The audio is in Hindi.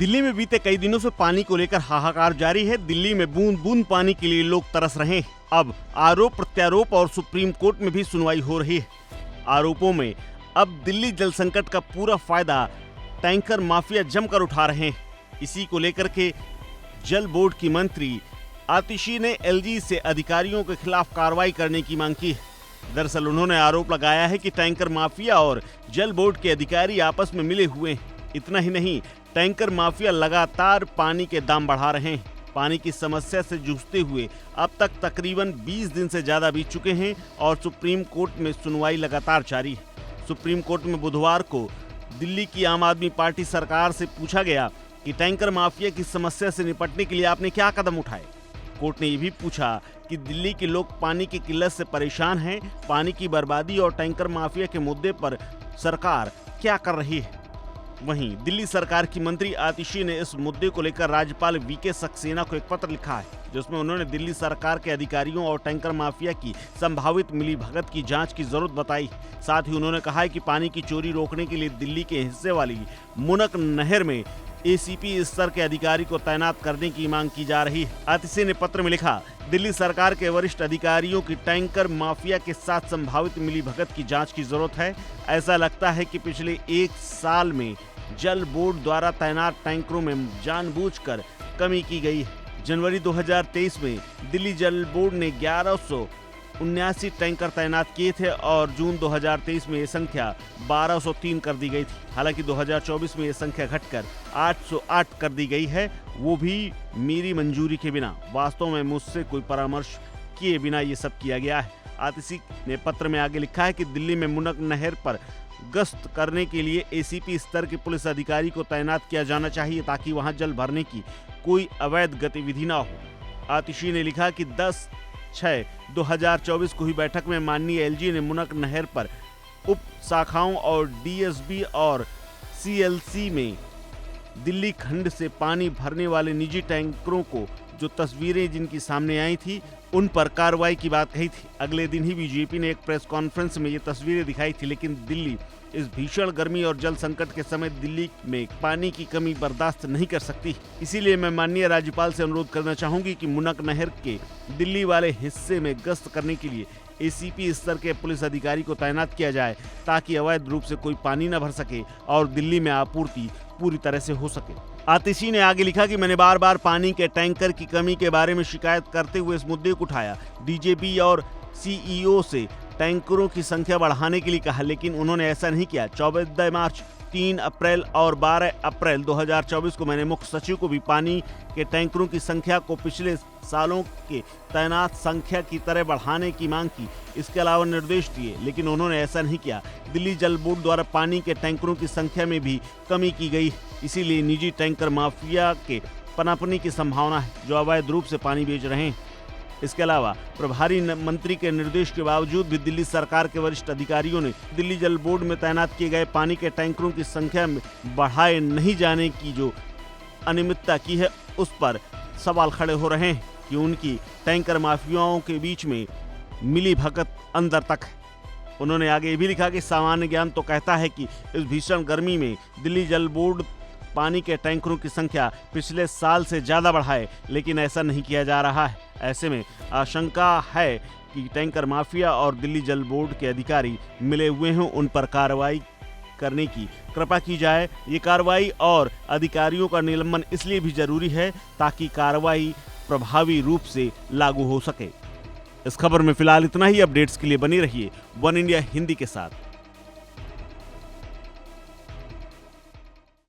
दिल्ली में बीते कई दिनों से पानी को लेकर हाहाकार जारी है। दिल्ली में बूंद बूंद पानी के लिए लोग तरस रहे हैं। अब आरोप प्रत्यारोप और सुप्रीम कोर्ट में भी सुनवाई हो रही है। आरोपों में अब दिल्ली जल संकट का पूरा फायदा टैंकर माफिया जमकर उठा रहे हैं। इसी को लेकर के जल बोर्ड की मंत्री आतिशी ने एलजी से अधिकारियों के खिलाफ कार्रवाई करने की मांग की है। दरअसल उन्होंने आरोप लगाया है कि टैंकर माफिया और जल बोर्ड के अधिकारी आपस में मिले हुए हैं। इतना ही नहीं, टैंकर माफिया लगातार पानी के दाम बढ़ा रहे हैं। पानी की समस्या से जूझते हुए अब तक तकरीबन 20 दिन से ज्यादा बीत चुके हैं और सुप्रीम कोर्ट में सुनवाई लगातार जारी है। सुप्रीम कोर्ट में बुधवार को दिल्ली की आम आदमी पार्टी सरकार से पूछा गया कि टैंकर माफिया की समस्या से निपटने के लिए आपने क्या कदम उठाए। कोर्ट ने यह भी पूछा कि दिल्ली के लोग पानी की किल्लत से परेशान हैं, पानी की बर्बादी और टैंकर माफिया के मुद्दे पर सरकार क्या कर रही है। वहीं दिल्ली सरकार की मंत्री आतिशी ने इस मुद्दे को लेकर राज्यपाल वीके सक्सेना को एक पत्र लिखा है, जिसमें उन्होंने दिल्ली सरकार के अधिकारियों और टैंकर माफिया की संभावित मिलीभगत की जांच की जरूरत बताई। साथ ही उन्होंने कहा है कि पानी की चोरी रोकने के लिए दिल्ली के हिस्से वाली मुनक नहर में एसीपी स्तर के अधिकारी को तैनात करने की मांग की जा रही है। आतिशी ने पत्र में लिखा, दिल्ली सरकार के वरिष्ठ अधिकारियों की टैंकर माफिया के साथ संभावित मिलीभगत की जांच की जरूरत है। ऐसा लगता है कि पिछले 1 साल में जल बोर्ड द्वारा तैनात टैंकरों में जानबूझकर कमी की गई है। जनवरी 2023 में दिल्ली जल बोर्ड ने 1179 टैंकर तैनात किए थे और जून 2023 में ये संख्या 1203 कर दी गई थी। हालांकि 2024 में ये संख्या घटकर 808 कर दी गई है, वो भी मेरी मंजूरी के बिना। वास्तव में मुझसे कोई परामर्श किए बिना ये सब किया गया है। आतिशी ने पत्र में आगे लिखा है कि दिल्ली में मुनक नहर पर गश्त करने के लिए एसीपी स्तर के पुलिस अधिकारी को तैनात किया जाना चाहिए ताकि वहां जल भरने की कोई अवैध गतिविधि ना हो। आतिशी ने लिखा कि 10/6/2024 को हुई बैठक में माननीय एलजी ने मुनक नहर पर उप शाखाओं और डीएसबी और सीएलसी में दिल्ली खंड से पानी भरने वाले निजी टैंकरों को जो तस्वीरें जिनकी सामने आई थी उन पर कार्रवाई की बात कही थी। अगले दिन ही बीजेपी ने एक प्रेस कॉन्फ्रेंस में ये तस्वीरें दिखाई थी। लेकिन दिल्ली इस भीषण गर्मी और जल संकट के समय दिल्ली में पानी की कमी बर्दाश्त नहीं कर सकती। इसीलिए मैं माननीय राज्यपाल से अनुरोध करना चाहूंगी कि मुनक नहर के दिल्ली वाले हिस्से में गश्त करने के लिए एसीपी स्तर के पुलिस अधिकारी को तैनात किया जाए ताकि अवैध रूप से कोई पानी न भर सके और दिल्ली में आपूर्ति पूरी तरह से हो सके। आतिशी ने आगे लिखा कि मैंने बार बार पानी के टैंकर की कमी के बारे में शिकायत करते हुए इस मुद्दे को उठाया। डीजीपी और सीईओ से टैंकरों की संख्या बढ़ाने के लिए कहा, लेकिन उन्होंने ऐसा नहीं किया। 14 मार्च, 3 अप्रैल और 12 अप्रैल 2024 को मैंने मुख्य सचिव को भी पानी के टैंकरों की संख्या को पिछले सालों के तैनात संख्या की तरह बढ़ाने की मांग की। इसके अलावा निर्देश दिए, लेकिन उन्होंने ऐसा नहीं किया। दिल्ली जल बोर्ड द्वारा पानी के टैंकरों की संख्या में भी कमी की गई, इसीलिए निजी टैंकर माफिया के पनपने की संभावना है जो अवैध रूप से पानी बेच रहे हैं। इसके अलावा प्रभारी मंत्री के निर्देश के बावजूद भी दिल्ली सरकार के वरिष्ठ अधिकारियों ने दिल्ली जल बोर्ड में तैनात किए गए पानी के टैंकरों की संख्या में बढ़ाए नहीं जाने की जो अनियमितता की है उस पर सवाल खड़े हो रहे हैं कि उनकी टैंकर माफियाओं के बीच में मिली भगत अंदर तक है। उन्होंने आगे ये भी लिखा कि सामान्य ज्ञान तो कहता है कि इस भीषण गर्मी में दिल्ली जल बोर्ड पानी के टैंकरों की संख्या पिछले साल से ज़्यादा बढ़ाए, लेकिन ऐसा नहीं किया जा रहा है। ऐसे में आशंका है कि टैंकर माफिया और दिल्ली जल बोर्ड के अधिकारी मिले हुए हैं, उन पर कार्रवाई करने की कृपा की जाए। ये कार्रवाई और अधिकारियों का निलंबन इसलिए भी जरूरी है ताकि कार्रवाई प्रभावी रूप से लागू हो सके। इस खबर में फिलहाल इतना ही। अपडेट्स के लिए बनी रहिए वन इंडिया हिंदी के साथ।